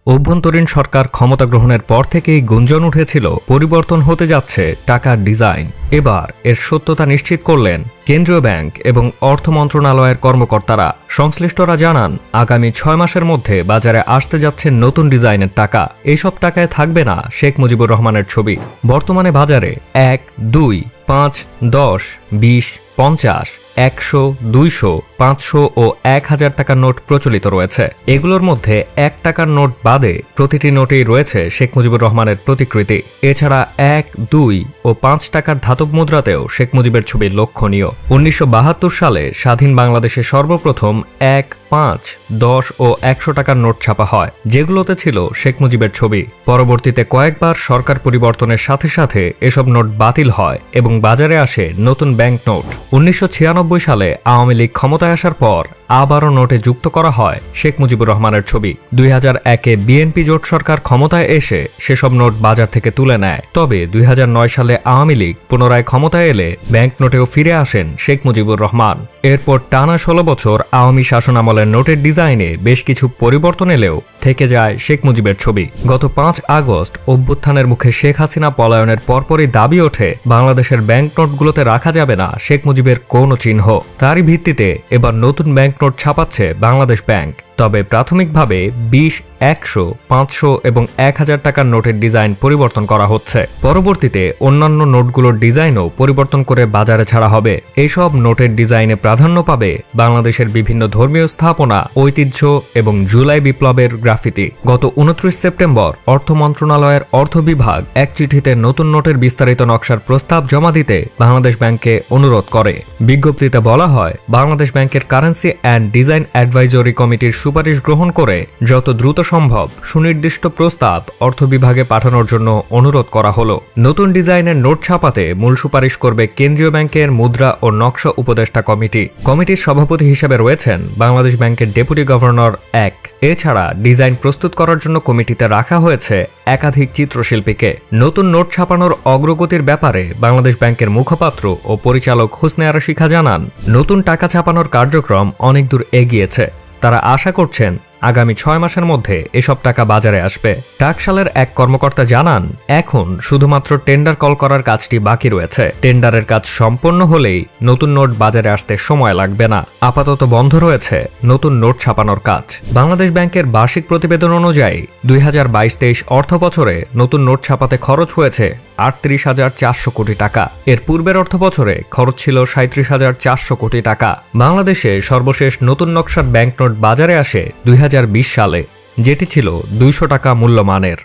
অভ্যন্তরীণ সরকার ক্ষমতা গ্রহণের পর থেকেই গুঞ্জন উঠেছিল পরিবর্তন হতে যাচ্ছে টাকার ডিজাইন। এবার এর সত্যতা নিশ্চিত করলেন কেন্দ্রীয় ব্যাংক এবং অর্থ মন্ত্রণালয়ের কর্মকর্তারা। সংশ্লিষ্টরা জানান, আগামী 6 মাসের মধ্যে বাজারে আসতে যাচ্ছে নতুন ডিজাইনের টাকা। এইসব টাকায় থাকবে না শেখ মুজিবুর রহমানের ছবি। বর্তমানে বাজারে 1, 2, 5, 10, 20, 50, 100, 200, 500 ও 1000 টাকার নোট প্রচলিত রয়েছে। এগুলোর মধ্যে 1 টাকার নোট বাদে প্রতিটি নোটেই রয়েছে শেখ মুজিবুর রহমানের প্রতিকৃতি। এছাড়া 1, 2 ও 5 টাকার ধাতব মুদ্রাতেও শেখ মুজিবের ছবি লক্ষণীয়। 1972 সালে স্বাধীন বাংলাদেশে সর্বপ্রথম 1, 5, 10 ও 100 টাকার নোট ছাপা হয়, যেগুলোতে ছিল শেখ মুজিবের ছবি। পরবর্তীতে কয়েকবার সরকার পরিবর্তনের সাথে সাথে এসব নোট বাতিল হয় এবং বাজারে আসে নতুন ব্যাংক নোট। 1996 সালে আওয়ামী লীগ ক্ষমতায় আসার পর আবারও নোটে যুক্ত করা হয় শেখ মুজিবুর রহমানের ছবি। 2001-এ বিএনপি জোট সরকার ক্ষমতায় এসে সেসব নোট বাজার থেকে তুলে নেয়। তবে 2009 সালে আওয়ামী লীগ পুনরায় ক্ষমতায় এলে ব্যাংক নোটেও ফিরে আসেন শেখ মুজিবুর রহমান। এরপর টানা 16 বছর আওয়ামী শাসনামলের নোটের ডিজাইনে বেশ কিছু পরিবর্তন এলেও থেকে যায় শেখ মুজিবের ছবি। গত 5 আগস্ট অভ্যুত্থানের মুখে শেখ হাসিনা পলায়নের পরপরই দাবি ওঠে, বাংলাদেশের ব্যাংক নোটগুলোতে রাখা যাবে না শেখ মুজিবের কোনো চিহ্ন। তারই ভিত্তিতে এবার নতুন ব্যাংক নোট ছাপাচ্ছে বাংলাদেশ ব্যাংক। তবে প্রাথমিকভাবে 20, 100, 500 এবং 1000 টাকার নোটের ডিজাইন পরিবর্তন করা হচ্ছে। পরবর্তীতে অন্যান্য নোটগুলোর ডিজাইনও পরিবর্তন করে বাজারে ছাড়া হবে। এইসব নোটের ডিজাইনে প্রাধান্য পাবে বাংলাদেশের বিভিন্ন ধর্মীয় স্থাপনা, ঐতিহ্য এবং জুলাই বিপ্লবের গ্রাফিতি। গত 29 সেপ্টেম্বর অর্থ মন্ত্রণালয়ের অর্থ বিভাগ এক চিঠিতে নতুন নোটের বিস্তারিত নকশার প্রস্তাব জমা দিতে বাংলাদেশ ব্যাংককে অনুরোধ করে। বিজ্ঞপ্তিতে বলা হয়, বাংলাদেশ ব্যাংকের কারেন্সি অ্যান্ড ডিজাইন অ্যাডভাইজরি কমিটির সুপারিশ গ্রহণ করে যত দ্রুত সম্ভব সুনির্দিষ্ট প্রস্তাব অর্থ বিভাগে পাঠানোর জন্য অনুরোধ করা হলো। নতুন ডিজাইনের নোট ছাপাতে মূল সুপারিশ করবে কেন্দ্রীয় ব্যাংকের মুদ্রা ও নকশা উপদেষ্টা কমিটি। কমিটির সভাপতি হিসেবে রয়েছেন বাংলাদেশ ব্যাংকের ডেপুটি গভর্নর 1। এছাড়া ডিজাইন প্রস্তুত করার জন্য কমিটিতে রাখা হয়েছে একাধিক চিত্রশিল্পীকে। নতুন নোট ছাপানোর অগ্রগতির ব্যাপারে বাংলাদেশ ব্যাংকের মুখপাত্র ও পরিচালক হোসনে আরা শিখা জানান, নতুন টাকা ছাপানোর কার্যক্রম অনেক দূর এগিয়েছে। তারা আশা করছেন আগামী 6 মাসের মধ্যে এসব টাকা বাজারে আসবে। টাকশালের এক কর্মকর্তা জানান, এখন শুধুমাত্র টেন্ডার কল করার কাজটি বাকি রয়েছে। টেন্ডারের কাজ সম্পন্ন হলেই নতুন নোট বাজারে আসতে সময় লাগবে না। আপাতত বন্ধ রয়েছে নতুন নোট ছাপানোর কাজ। বাংলাদেশ ব্যাংকের বার্ষিক প্রতিবেদন অনুযায়ী 2022-23 অর্থ বছরে নতুন নোট ছাপাতে খরচ হয়েছে 38,400 কোটি টাকা। এর পূর্বের অর্থ বছরে খরচ ছিল 37,400 কোটি টাকা। বাংলাদেশে সর্বশেষ নতুন নকশার ব্যাংকনোট বাজারে আসে 2020 সালে, যেটি ছিল 200 টাকা মূল্যমানের।